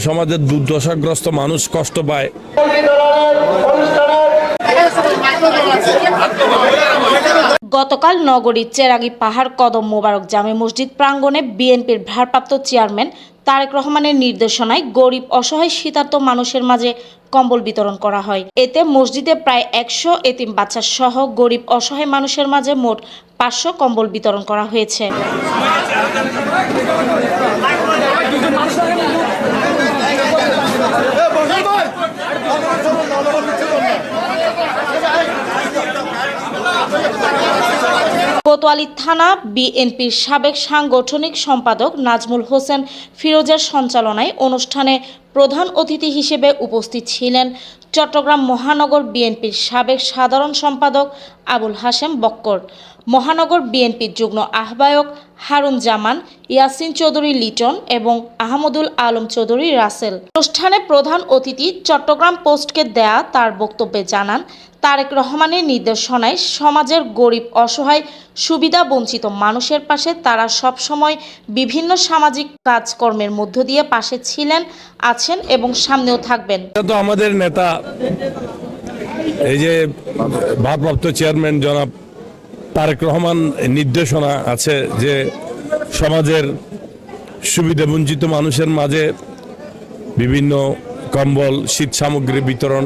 সমাজের দুর্দশাগ্রস্ত মানুষ কষ্ট পায়। গতকাল নগরীর চেরাগী পাহাড় কদম মোবারক জামে মসজিদ প্রাঙ্গণে বিএনপির ভারপ্রাপ্ত চেয়ারম্যান তারেক রহমানের নির্দেশনায় গরিব অসহায় শীতার্ত মানুষের মাঝে কম্বল বিতরণ করা হয়। এতে মসজিদে প্রায় 100 এতিম বাচ্চা সহ গরিব অসহায় মানুষের মাঝে মোট 500 কম্বল বিতরণ করা হয়েছে। কোতোয়ালী থানা বিএনপির সাবেক সাংগঠনিক সম্পাদক নাজমুল হোসেন ফিরোজের সঞ্চালনায় অনুষ্ঠানে প্রধান অতিথি হিসেবে উপস্থিত ছিলেন চট্টগ্রাম মহানগর বিএনপির সাবেক সাধারণ সম্পাদক আবুল হাশেম বক্কর, মহানগর বিএনপির যুগ্ম আহ্বায়ক হারুন জামান, ইয়াসিন চৌধুরী লিটন এবং আহমদুল আলম চৌধুরী রাসেল। অনুষ্ঠানে প্রধান অতিথি চট্টগ্রাম পোস্টকে দেয়া তার বক্তব্যে জানান, তারেক রহমানের নির্দেশনায় সমাজের গরিব অসহায় সুবিধা বঞ্চিত মানুষের পাশে তারা সব সময় বিভিন্ন সামাজিক কাজকর্মের মধ্য দিয়ে পাশে ছিলেন, আছেন এবং সামনেও থাকবেন। তো আমাদের নেতা এই যে ভারপ্রাপ্ত চেয়ারম্যান জনাব তারেক রহমান নির্দেশনা আছে যে সমাজের সুবিধা বঞ্চিত মানুষের মাঝে বিভিন্ন কম্বল, শীত সামগ্রী বিতরণ,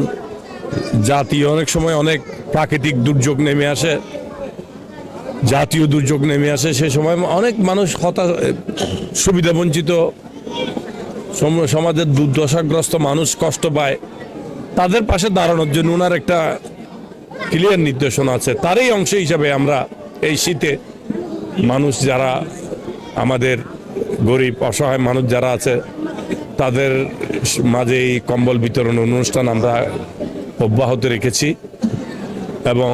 জাতীয় অনেক সময় অনেক প্রাকৃতিক দুর্যোগ নেমে আসে, জাতীয় দুর্যোগ নেমে আসে, সে সময় অনেক মানুষ সুবিধা বঞ্চিত সমাজের দুর্দশাগ্রস্ত মানুষ কষ্ট পায়, তাদের পাশে দাঁড়ানোর জন্য ওনার একটা ক্লিয়ার নির্দেশনা আছে। তারই অংশ হিসাবে আমরা এই শীতে মানুষ যারা আমাদের গরিব অসহায় মানুষ যারা আছে তাদের মাঝে এই কম্বল বিতরণ অনুষ্ঠান আমরা অব্যাহত রেখেছি এবং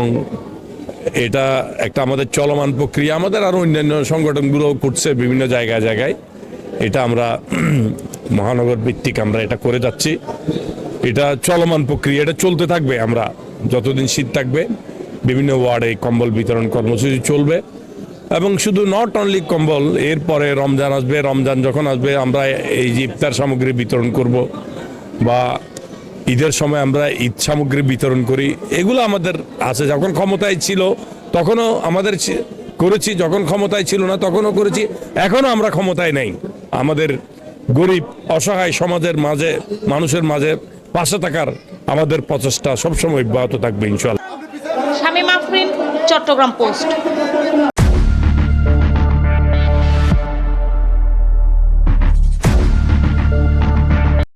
এটা একটা আমাদের চলমান প্রক্রিয়া। আমাদের আরও অন্যান্য সংগঠনগুলো করছে বিভিন্ন জায়গায় জায়গায়, এটা আমরা মহানগর ভিত্তিক আমরা এটা করে যাচ্ছি। এটা চলমান প্রক্রিয়া, এটা চলতে থাকবে। আমরা যতদিন শীত থাকবে বিভিন্ন ওয়ার্ডে কম্বল বিতরণ কর্মসূচি চলবে এবং শুধু নট অনলি কম্বল, এরপরে রমজান আসবে, রমজান যখন আসবে আমরা এই যে ইফতার সামগ্রী বিতরণ করব বা ঈদের সময় আমরা ঈদ সামগ্রী বিতরণ করি, এগুলো আমাদের আছে। যখন ক্ষমতায় ছিল তখনও আমাদের করেছি, যখন ক্ষমতায় ছিল না তখনও করেছি, এখনও আমরা ক্ষমতায় নেই। আমাদের গরিব অসহায় সমাজের মাঝে মানুষের মাঝে পাশে থাকার আমাদের প্রচেষ্টা সবসময় অব্যাহত থাকবে ইনশাআল্লাহ। শামীম আফরিন, চট্টগ্রাম পোস্ট।